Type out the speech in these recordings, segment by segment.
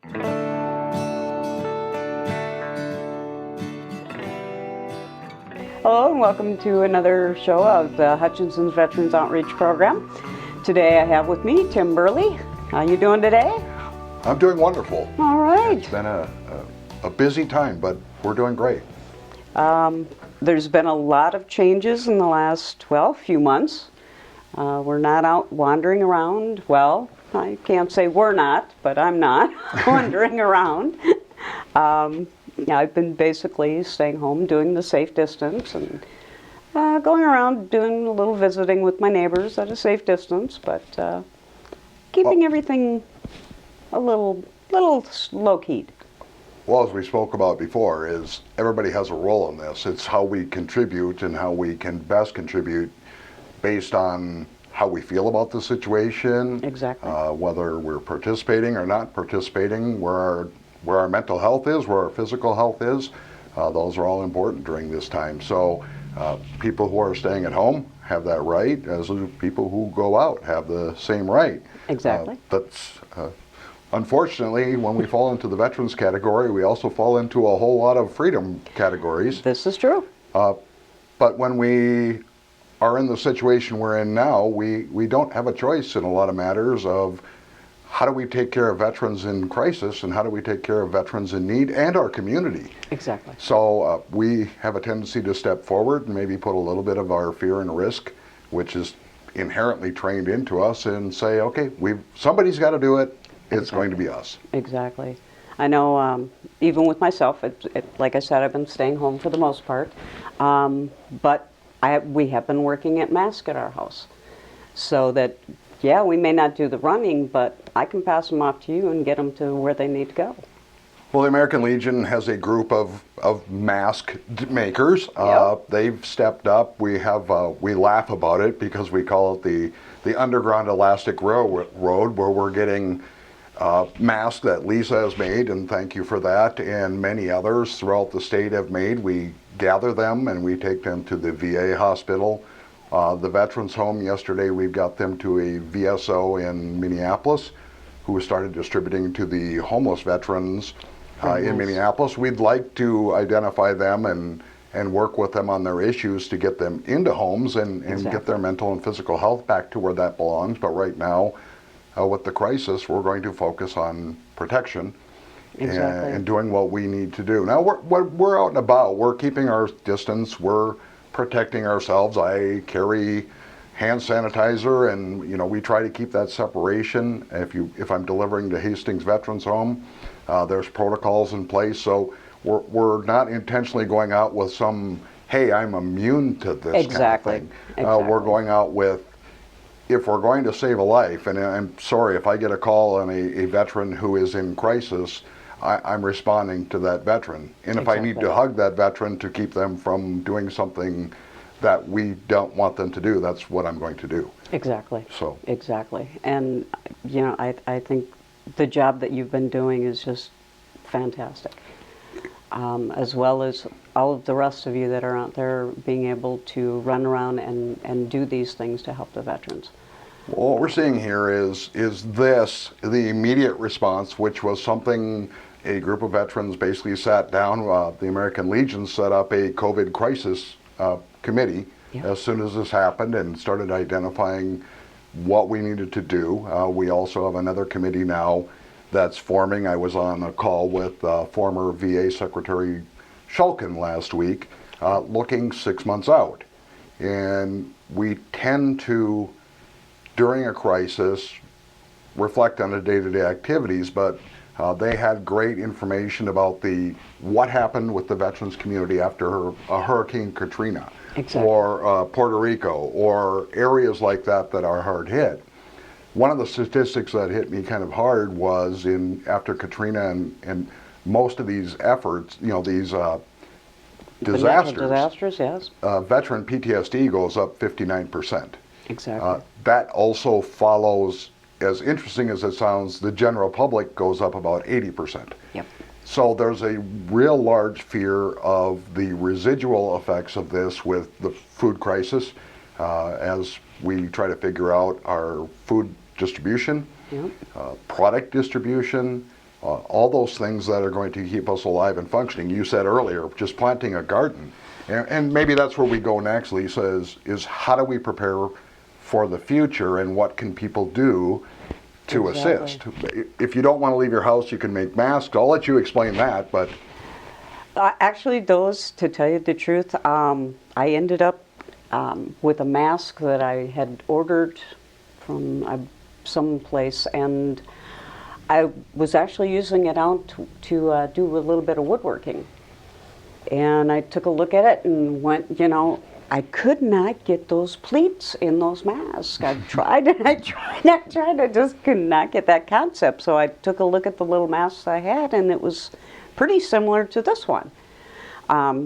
Hello and welcome to another show of the Hutchinson's Veterans Outreach Program. Today I have with me Tim Burley. How you doing today? I'm doing wonderful. All right. It's been a busy time, but we're doing great. There's been a lot of changes in the last, few months. We're not out wandering around. Well, I can't say we're not, but I'm not wandering around. I've been basically staying home, doing the safe distance, and going around doing a little visiting with my neighbors at a safe distance, but keeping everything a little low-keyed. Well, as we spoke about before, is everybody has a role in this. It's how we contribute and how we can best contribute based on how we feel about the situation. Exactly. Whether we're participating or not participating, where our mental health is, where our physical health is. Those are all important during this time. So people who are staying at home have that right, as do people who go out have the same right. Exactly. Unfortunately, when we fall into the veterans category, we also fall into a whole lot of freedom categories. This is true. But when we are in the situation we're in now, we don't have a choice in a lot of matters of how do we take care of veterans in crisis and how do we take care of veterans in need and our community. Exactly. So we have a tendency to step forward and maybe put a little bit of our fear and risk, which is inherently trained into us, and say, okay, somebody's got to do it. It's going to be us. Exactly. I know, even with myself, like I said, I've been staying home for the most part, but we have been working at mask at our house, so that, yeah, we may not do the running, but I can pass them off to you and get them to where they need to go. Well, the American Legion has a group of mask makers. Yep. They've stepped up. We laugh about it because we call it the Underground Elastic Railroad, where we're getting masks that Lisa has made, and thank you for that, and many others throughout the state have made. We gather them and we take them to the VA hospital. The Veterans Home, yesterday we got them to a VSO in Minneapolis, who started distributing to the homeless veterans in Minneapolis. We'd like to identify them and work with them on their issues to get them into homes and get their mental and physical health back to where that belongs. But right now, with the crisis, we're going to focus on protection and doing what we need to do. Now, we're out and about. We're keeping our distance. We're protecting ourselves. I carry hand sanitizer, and we try to keep that separation. If I'm delivering to Hastings Veterans Home, there's protocols in place. So we're not intentionally going out with some, hey, I'm immune to this kind of thing. We're going out with, if we're going to save a life, and I'm sorry if I get a call on a veteran who is in crisis, I'm responding to that veteran. And if I need to hug that veteran to keep them from doing something that we don't want them to do, that's what I'm going to do. Exactly. Exactly. And, I think the job that you've been doing is just fantastic. As well as all of the rest of you that are out there being able to run around and do these things to help the veterans. Well, what we're seeing here is the immediate response, which was something a group of veterans basically sat down. The American Legion set up a COVID crisis committee as soon as this happened and started identifying what we needed to do. We also have another committee now that's forming. I was on a call with former VA Secretary Shulkin last week, looking 6 months out. And we tend to, during a crisis, reflect on the day-to-day activities, but they had great information about what happened with the veterans community after Hurricane Katrina, or Puerto Rico, or areas like that are hard hit. One of the statistics that hit me kind of hard was after Katrina and most of these efforts, these disasters, yes. Veteran PTSD goes up 59%. Exactly. That also follows, as interesting as it sounds, the general public goes up about 80%. Yep. So there's a real large fear of the residual effects of this with the food crisis as we try to figure out our food distribution, product distribution, all those things that are going to keep us alive and functioning. You said earlier, just planting a garden. And maybe that's where we go next, Lisa, is how do we prepare for the future and what can people do to assist? If you don't want to leave your house, you can make masks. I'll let you explain that, but... Actually, those, to tell you the truth, I ended up with a mask that I had ordered from some place, and I was actually using it out to do a little bit of woodworking. And I took a look at it and went, I could not get those pleats in those masks. I tried and I tried, I just could not get that concept. So I took a look at the little masks I had, and it was pretty similar to this one,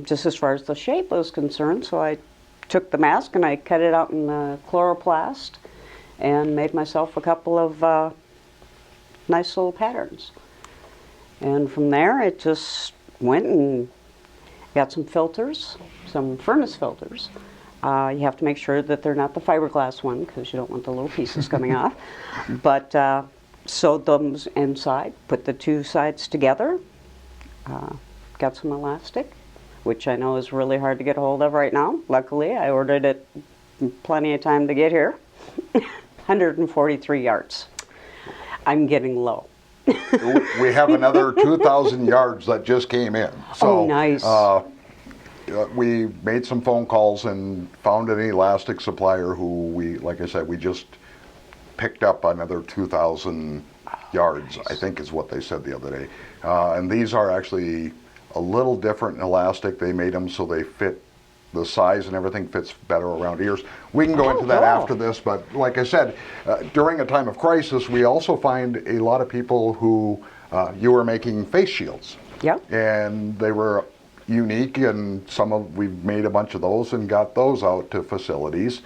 just as far as the shape was concerned. So I took the mask and I cut it out in chloroplast and made myself a couple of nice little patterns. And from there, it just went and got some filters, some furnace filters. You have to make sure that they're not the fiberglass one because you don't want the little pieces coming off. But sewed them inside, put the two sides together, got some elastic, which I know is really hard to get a hold of right now. Luckily, I ordered it plenty of time to get here. 143 yards. I'm getting low. We have another 2,000 yards that just came in. So, oh, nice. We made some phone calls and found an elastic supplier who like I said, we just picked up another 2,000 yards, nice. I think is what they said the other day. And these are actually a little different in elastic. They made them so they fit, the size and everything fits better around ears. We can go into that after this, but like I said, during a time of crisis, we also find a lot of people who, you were making face shields. Yep. And they were unique, and we've made a bunch of those and got those out to facilities.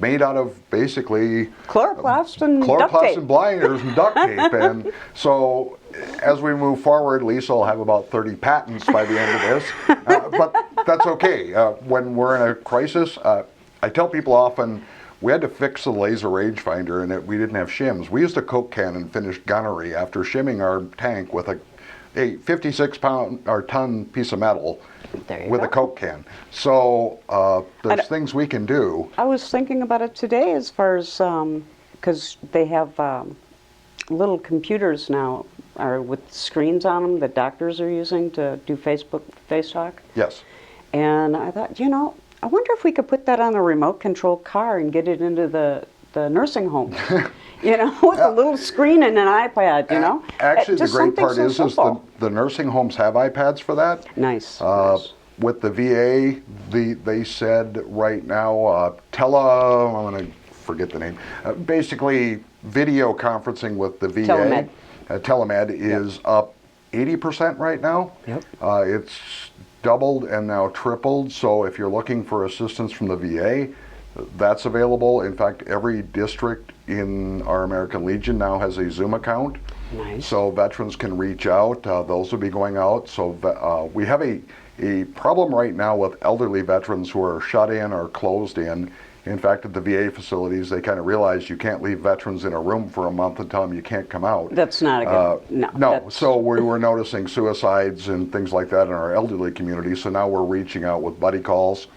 Made out of basically chloroplast and duct tape. and blinders and duct tape. And so as we move forward, Lisa will have about 30 patents by the end of this. But that's okay. When we're in a crisis, I tell people often, we had to fix the laser rangefinder and we didn't have shims. We used a Coke can and finished gunnery after shimming our tank with a 56-pound or ton piece of metal with a Coke can. So there's things we can do. I was thinking about it today as far as, because they have little computers now with screens on them that doctors are using to do Facebook face talk. Yes. And I thought, I wonder if we could put that on a remote control car and get it into the nursing home. With a little screen and an iPad, Actually, the great part so is the nursing homes have iPads for that. Nice. With the VA, they said right now, I'm going to forget the name, basically video conferencing with the VA. Telemed is up 80% right now. Yep. It's doubled and now tripled, so if you're looking for assistance from the VA, that's available. In fact, every district in our American Legion now has a Zoom account. Nice. So veterans can reach out. Those will be going out. So we have a problem right now with elderly veterans who are shut in or closed in. In fact, at the VA facilities, they kind of realize you can't leave veterans in a room for a month and tell them you can't come out. That's not a good, no. So we were noticing suicides and things like that in our elderly community. So now we're reaching out with buddy calls.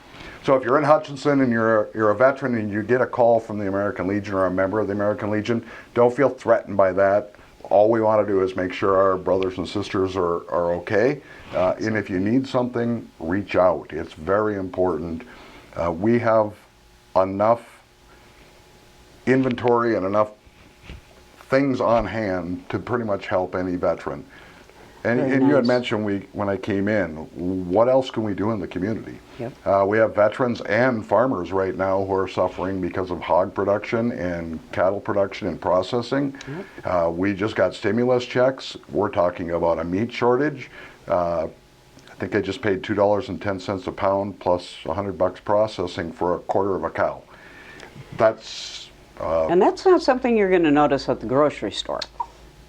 So if you're in Hutchinson and you're a veteran and you get a call from the American Legion or a member of the American Legion, don't feel threatened by that. All we want to do is make sure our brothers and sisters are okay. And if you need something, reach out. It's very important. We have enough inventory and enough things on hand to pretty much help any veteran. And you had mentioned when I came in, what else can we do in the community? Yep. We have veterans and farmers right now who are suffering because of hog production and cattle production and processing. Yep. We just got stimulus checks. We're talking about a meat shortage. I think I just paid $2.10 a pound plus $100 processing for a quarter of a cow. And that's not something you're going to notice at the grocery store.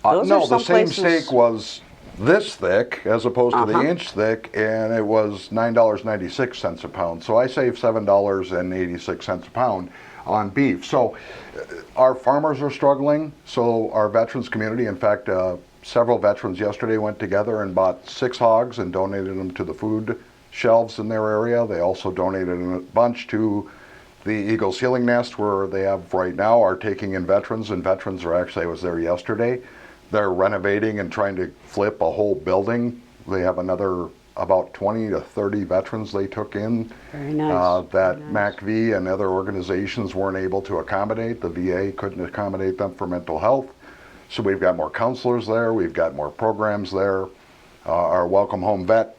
No, the same steak was this thick as opposed to the inch thick, and it was $9.96 a pound. So I saved $7.86 a pound on beef. So our farmers are struggling, so our veterans community, in fact, Several veterans yesterday went together and bought 6 hogs and donated them to the food shelves in their area. They also donated a bunch to the Eagles Healing Nest, where they have right now are taking in veterans, and veterans are actually, I was there yesterday, they're renovating and trying to flip a whole building. They have another about 20 to 30 veterans they took in. Very nice. That Very nice. MACV and other organizations weren't able to accommodate. The VA couldn't accommodate them for mental health. So we've got more counselors there, we've got more programs there. Our Welcome Home Vet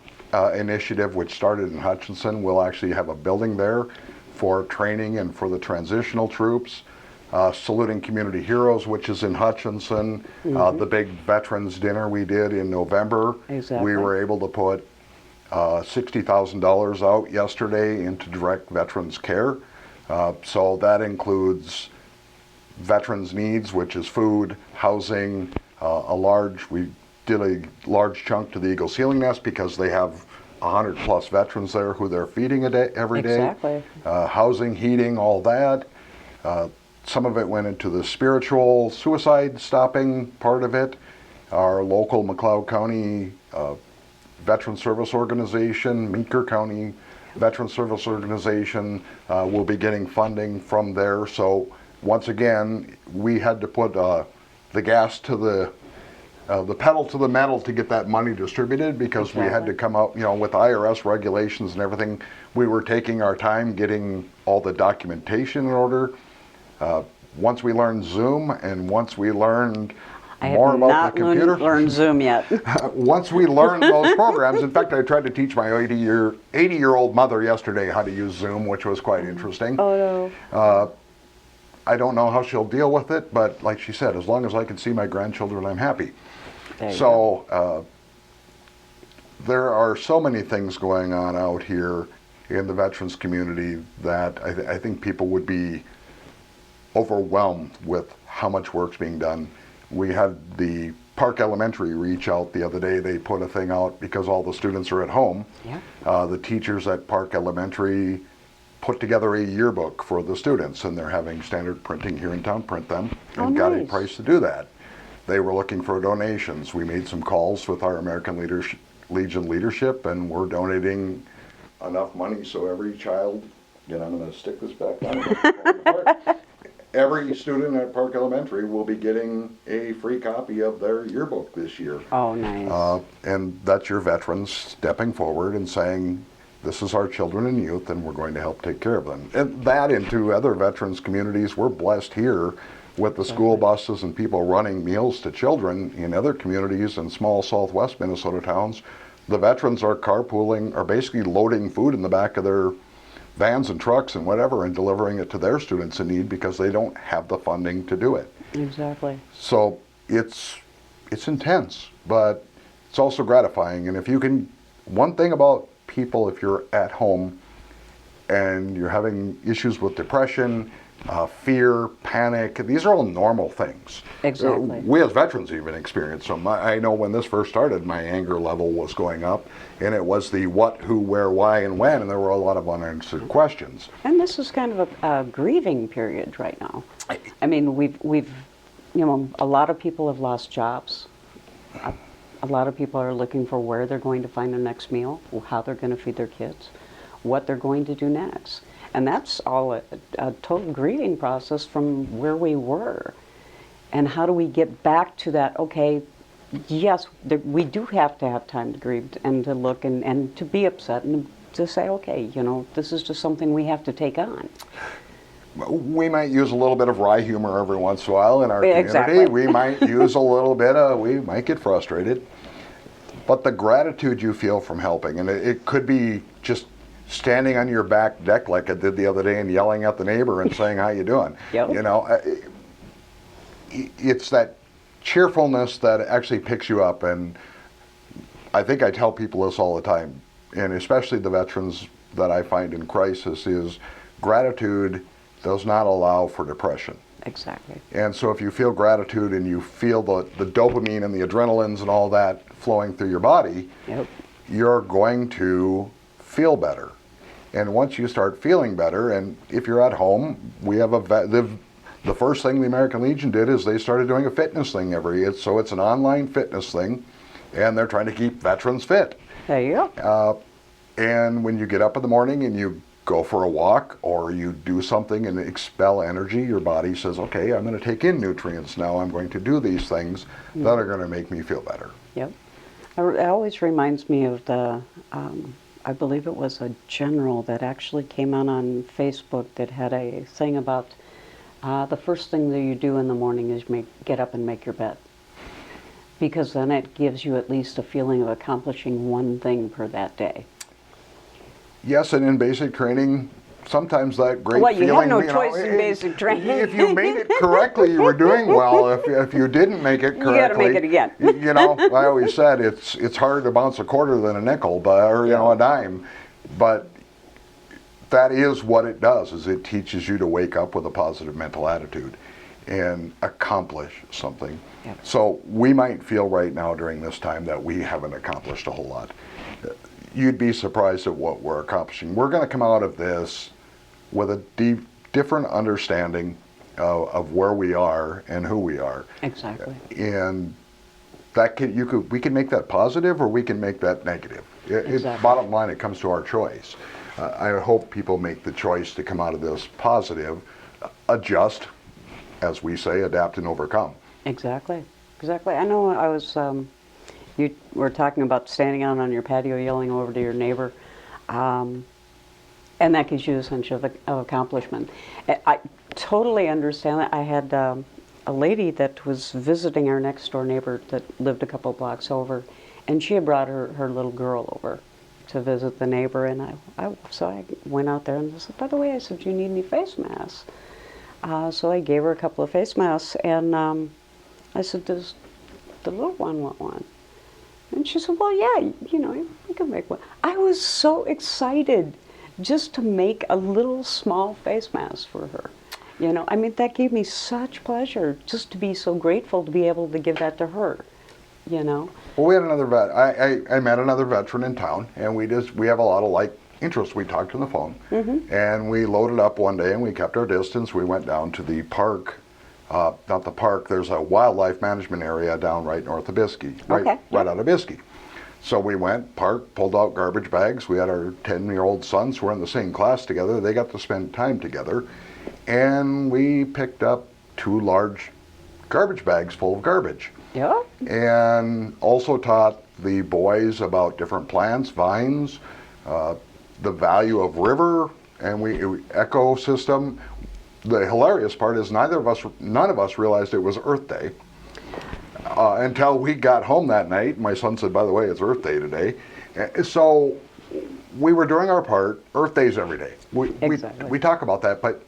initiative, which started in Hutchinson, will actually have a building there for training and for the transitional troops. Saluting Community Heroes, which is in Hutchinson. The big veterans dinner we did in November. Exactly. We were able to put $60,000 out yesterday into direct veterans care. So that includes veterans needs, which is food, housing, we did a large chunk to the Eagles Healing Nest because they have 100 plus veterans there who they're feeding every day. Exactly. Housing, heating, all that. Some of it went into the spiritual suicide stopping part of it. Our local McLeod County Veteran Service Organization, Meeker County Veteran Service Organization will be getting funding from there. So once again, we had to put the gas to the pedal to the metal to get that money distributed, because we had to come out, with IRS regulations and everything. We were taking our time getting all the documentation in order. Once we learned Zoom and once we learned more about the computer. I have not learned Zoom yet. Once we learned those programs, in fact, I tried to teach my 80-year-old mother yesterday how to use Zoom, which was quite interesting. Oh no. I don't know how she'll deal with it, but like she said, as long as I can see my grandchildren, I'm happy. So there are so many things going on out here in the veterans community that I think people would be overwhelmed with how much work's being done. We had the Park Elementary reach out the other day. They put a thing out because all the students are at home. Yeah. The teachers at Park Elementary put together a yearbook for the students, and they're having Standard Printing here in town print them, and got a nice. price to do that. They were looking for donations. We made some calls with our American Legion leadership, and we're donating enough money so every child, and I'm going to stick this back on. Every student at Park Elementary will be getting a free copy of their yearbook this year. Oh, nice. And that's your veterans stepping forward and saying, this is our children and youth, and we're going to help take care of them. And that into other veterans communities. We're blessed here with the school buses and people running meals to children in other communities and small southwest Minnesota towns. The veterans are carpooling, are basically loading food in the back of their vans and trucks and whatever, and delivering it to their students in need because they don't have the funding to do it. Exactly. So it's intense, but it's also gratifying. And if you can, one thing about people, if you're at home and you're having issues with depression, fear, panic, these are all normal things. Exactly. We as veterans even experience them. I know when this first started, my anger level was going up, and it was the what, who, where, why, and when, and there were a lot of unanswered questions. And this is kind of a grieving period right now. I mean, we've a lot of people have lost jobs. A lot of people are looking for where they're going to find their next meal, how they're going to feed their kids, what they're going to do next. And that's all a total grieving process from where we were. And how do we get back to that, okay, yes, we do have to have time to grieve and to look and to be upset and to say, okay, this is just something we have to take on. We might use a little bit of wry humor every once in a while in our community. Exactly. We might use a little bit we might get frustrated. But the gratitude you feel from helping, and it could be just standing on your back deck like I did the other day and yelling at the neighbor and saying, how you doing? Yep. It's that cheerfulness that actually picks you up. And I think I tell people this all the time, and especially the veterans that I find in crisis, is gratitude does not allow for depression. Exactly. And so if you feel gratitude and you feel the dopamine and the adrenalines and all that flowing through your body, Yep. you're going to feel better. And once you start feeling better, and if you're at home, we have the the first thing the American Legion did is they started doing a fitness thing so it's an online fitness thing, and they're trying to keep veterans fit. There you go. And when you get up in the morning and you go for a walk or you do something and expel energy, your body says, okay, I'm going to take in nutrients now. I'm going to do these things that are going to make me feel better. Yep. It always reminds me of I believe it was a general that actually came out on Facebook that had a thing about the first thing that you do in the morning is get up and make your bed. Because then it gives you at least a feeling of accomplishing one thing per that day. Yes, and in basic training, sometimes that great well, feeling... you have no choice in basic training. If you made it correctly, you were doing well. If you didn't make it correctly... You gotta make it again. You know, I always said it's harder to bounce a quarter than a nickel, or a dime. But that is what it does, is it teaches you to wake up with a positive mental attitude and accomplish something. Yep. So we might feel right now during this time that we haven't accomplished a whole lot. You'd be surprised at what we're accomplishing. We're going to come out of this with a different understanding of where we are and who we are. Exactly. And that we can make that positive or we can make that negative. Exactly. Bottom line, it comes to our choice. I hope people make the choice to come out of this positive, adjust, as we say, adapt and overcome. Exactly. Exactly. I know I was... You were talking about standing out on your patio yelling over to your neighbor, and that gives you a sense of accomplishment. I totally understand that. I had a lady that was visiting our next door neighbor that lived a couple blocks over, and she had brought her little girl over to visit the neighbor, and so I went out there and I said, by the way, I said, do you need any face masks? So I gave her a couple of face masks, and I said, does the little one want one? And she said, well, yeah, you can make one. I was so excited just to make a little small face mask for her. I mean, that gave me such pleasure just to be so grateful to be able to give that to her, Well, we had another I met another veteran in town, and we have a lot of interests. We talked on the phone, and we loaded up one day and we kept our distance. We went down to the park. Not the park, there's a wildlife management area down right north of Biskie, right out of Biskie. So we went, parked, pulled out garbage bags. We had our 10-year-old sons who were in the same class together. They got to spend time together. And we picked up 2 large garbage bags full of garbage. Yeah. And also taught the boys about different plants, vines, the value of river, and ecosystem. The hilarious part is none of us realized it was Earth Day until we got home that night. My son said, by the way, it's Earth Day today. So we were doing our part. Earth Day's every day. We talk about that, but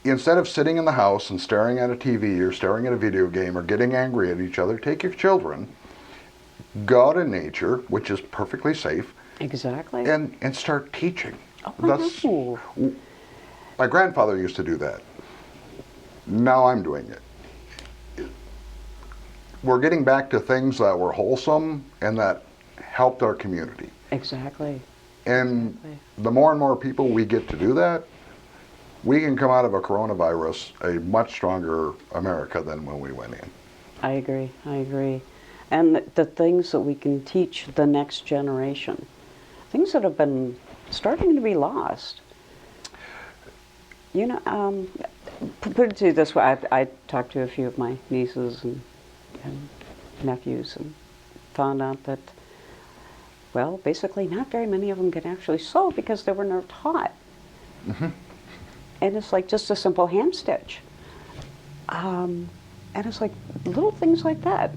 instead of sitting in the house and staring at a TV or staring at a video game or getting angry at each other, take your children, go to nature, which is perfectly safe. Exactly. And start teaching. Oh, my grandfather used to do that. Now I'm doing it. We're getting back to things that were wholesome and that helped our community. Exactly. And the more and more people we get to do that, we can come out of a coronavirus a much stronger America than when we went in. I agree. And the things that we can teach the next generation, things that have been starting to be lost. Put it to you this way, I talked to a few of my nieces and nephews and found out that, well, basically not very many of them can actually sew because they were never taught. Mm-hmm. And it's like just a simple hand stitch. And it's like little things like that.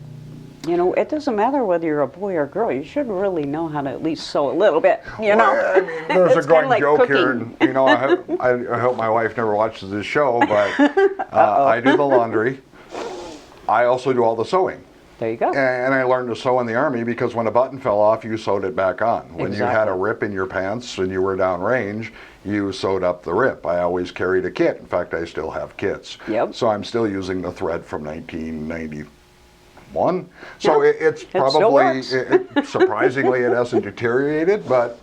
It doesn't matter whether you're a boy or a girl. You should really know how to at least sew a little bit, Well, I mean, there's a going joke cooking. here, and I hope my wife never watches this show, but I do the laundry. I also do all the sewing. There you go. And I learned to sew in the Army because when a button fell off, you sewed it back on. When you had a rip in your pants and you were downrange, you sewed up the rip. I always carried a kit. In fact, I still have kits. Yep. So I'm still using the thread from 1991. So it's probably, surprisingly, it hasn't deteriorated, but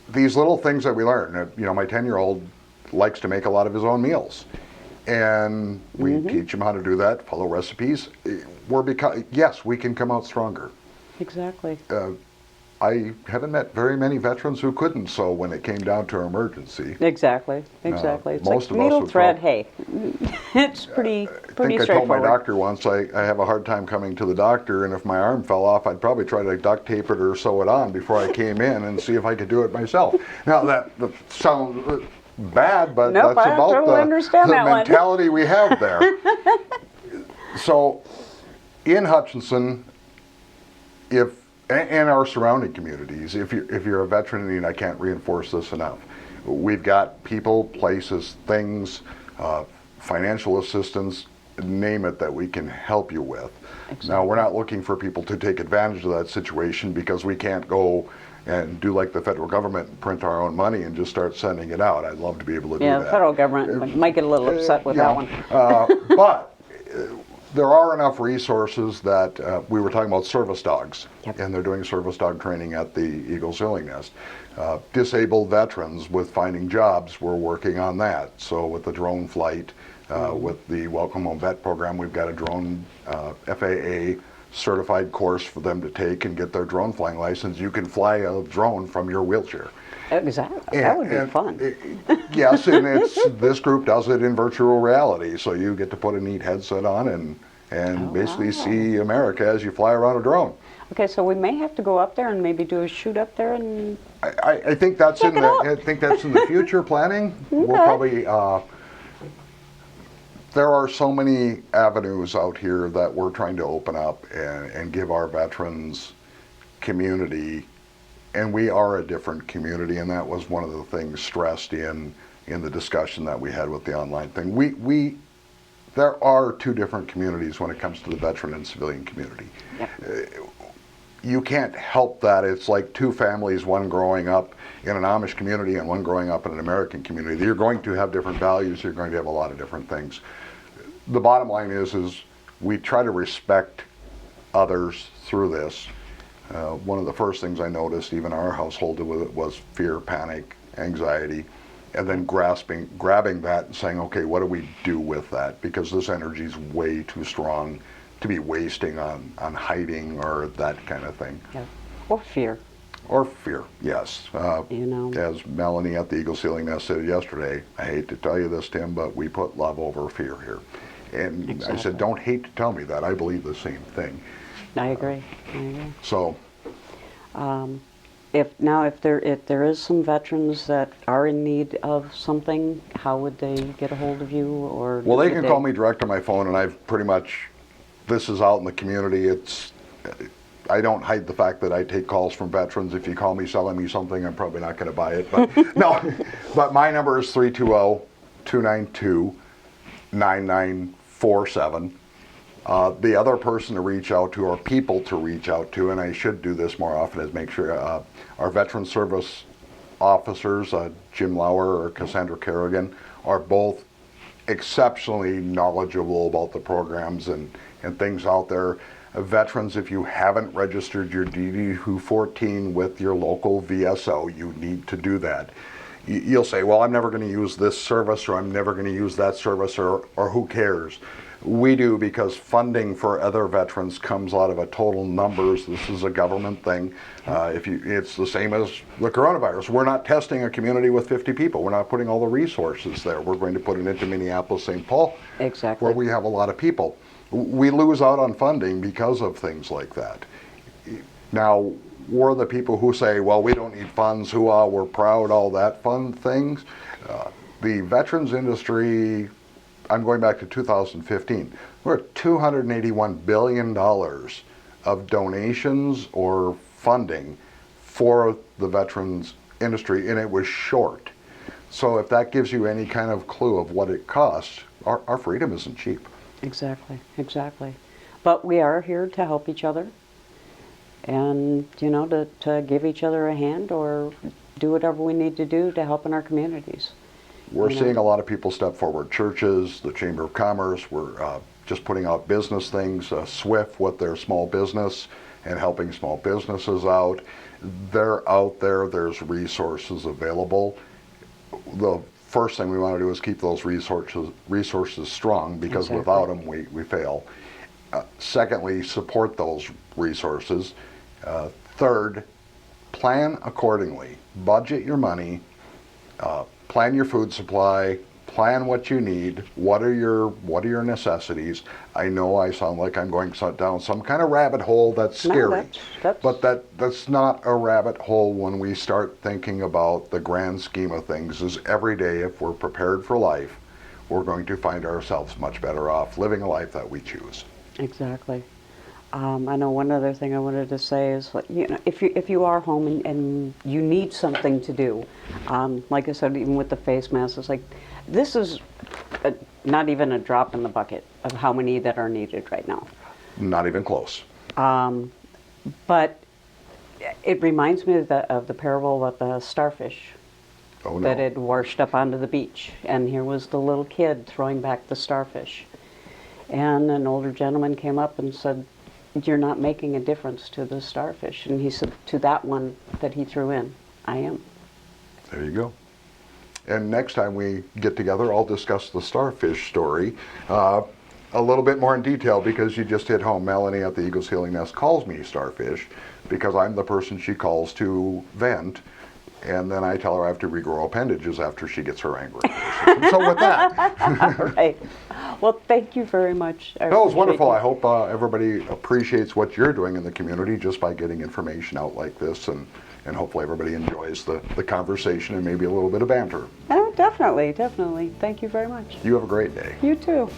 these little things that we learn. My 10-year-old likes to make a lot of his own meals. and we teach them how to do that, follow recipes. Yes, we can come out stronger. Exactly. I haven't met very many veterans who couldn't sew when it came down to emergency. Exactly. It's most like of us needle would thread hay. It's pretty I think I told my straightforward. doctor once I have a hard time coming to the doctor, and if my arm fell off, I'd probably try to duct tape it or sew it on before I came in and see if I could do it myself. Now that sounds bad, but Nope, that's I about totally understand the that one. mentality we have there. So in Hutchinson, and our surrounding communities, if you're a veteran, and I can't reinforce this enough, we've got people, places, things, financial assistance, name it, that we can help you with. Exactly. Now, we're not looking for people to take advantage of that situation, because we can't go and do like the federal government and print our own money and just start sending it out. I'd love to be able to do Yeah, that. the federal government might get a little upset with that one. But there are enough resources that we were talking about service dogs, Yep. and they're doing service dog training at the Eagles Healing Nest. Disabled veterans with finding jobs, we're working on that. So with the drone flight, with the Welcome Home Vet program, we've got a drone FAA certified course for them to take and get their drone flying license. You can fly a drone from your wheelchair. Exactly. That would be fun. Yes, and this group does it in virtual reality, so you get to put a neat headset on and basically see America as you fly around a drone. Okay, so we may have to go up there and maybe do a shoot up there and. I think that's Check it out. I think that's in the future planning. We'll probably. There are so many avenues out here that we're trying to open up and give our veterans community, and we are a different community, and that was one of the things stressed in the discussion that we had with the online thing. There are two different communities when it comes to the veteran and civilian community. Yep. You can't help that. It's like two families, one growing up in an Amish community and one growing up in an American community. You're going to have different values. You're going to have a lot of different things. The bottom line is we try to respect others through this. One of the first things I noticed, even our household, with it was fear, panic, anxiety, and then grabbing that and saying, okay, what do we do with that? Because this energy is way too strong to be wasting on hiding or that kind of thing. Yeah. Or fear. Or fear, yes. You know. As Melanie at the Eagles Healing Nest said yesterday, I hate to tell you this, Tim, but we put love over fear here. And Exactly. I said, don't hate to tell me that. I believe the same thing. I agree. So, If there is some veterans that are in need of something, how would they get a hold of you? Or well, they would can call me direct on my phone, and I've pretty much, this is out in the community. I don't hide the fact that I take calls from veterans. If you call me selling me something, I'm probably not going to buy it. But no, but my number is 320-292-9947. The other person to reach out to, or people to reach out to, and I should do this more often, is make sure our veteran service officers, Jim Lauer or Cassandra Kerrigan, are both exceptionally knowledgeable about the programs and things out there. Veterans, if you haven't registered your DD-14 with your local VSO, you need to do that. You'll say, well, I'm never going to use this service, or I'm never going to use that service, or who cares? We do, because funding for other veterans comes out of a total numbers. This is a government thing. It's the same as the coronavirus. We're not testing a community with 50 people. We're not putting all the resources there. We're going to put it into Minneapolis, St. Paul, Exactly. where we have a lot of people. We lose out on funding because of things like that. Now, we're the people who say, well, we don't need funds, we're proud, all that fun things. The veterans industry, I'm going back to 2015, we're at $281 billion of donations or funding for the veterans industry, and it was short. So if that gives you any kind of clue of what it costs, our freedom isn't cheap. Exactly. But we are here to help each other, and to give each other a hand, or do whatever we need to do to help in our communities. We're seeing a lot of people step forward. Churches, the Chamber of Commerce, we're just putting out business things, SWIFT with their small business and helping small businesses out. They're out there, there's resources available. The first thing we want to do is keep those resources strong, because Exactly. without them we fail. Secondly, support those resources. Third, plan accordingly. Budget your money, plan your food supply, plan what you need. What are your necessities? I know I sound like I'm going down some kind of rabbit hole that's No, scary, that's but that's not a rabbit hole when we start thinking about the grand scheme of things. Is every day, if we're prepared for life, we're going to find ourselves much better off living a life that we choose. Exactly. I know one other thing I wanted to say is, like, you know, if you are home and you need something to do, like I said, even with the face masks, it's like, this is not even a drop in the bucket of how many that are needed right now. Not even close. But it reminds me of the parable about the starfish Oh that no. had washed up onto the beach, and here was the little kid throwing back the starfish. And an older gentleman came up and said, "You're not making a difference to the starfish." And he said, "To that one that he threw in, I am." There you go. And next time we get together, I'll discuss the starfish story a little bit more in detail, because you just hit home. Melanie at the Eagles Healing Nest calls me starfish because I'm the person she calls to vent, and then I tell her I have to regrow appendages after she gets her anger out. So with that, Right. Well, thank you very much. I that was appreciate wonderful. you. I hope everybody appreciates what you're doing in the community just by getting information out like this, and hopefully everybody enjoys the conversation and maybe a little bit of banter. Oh, definitely, definitely. Thank you very much. You have a great day. You too.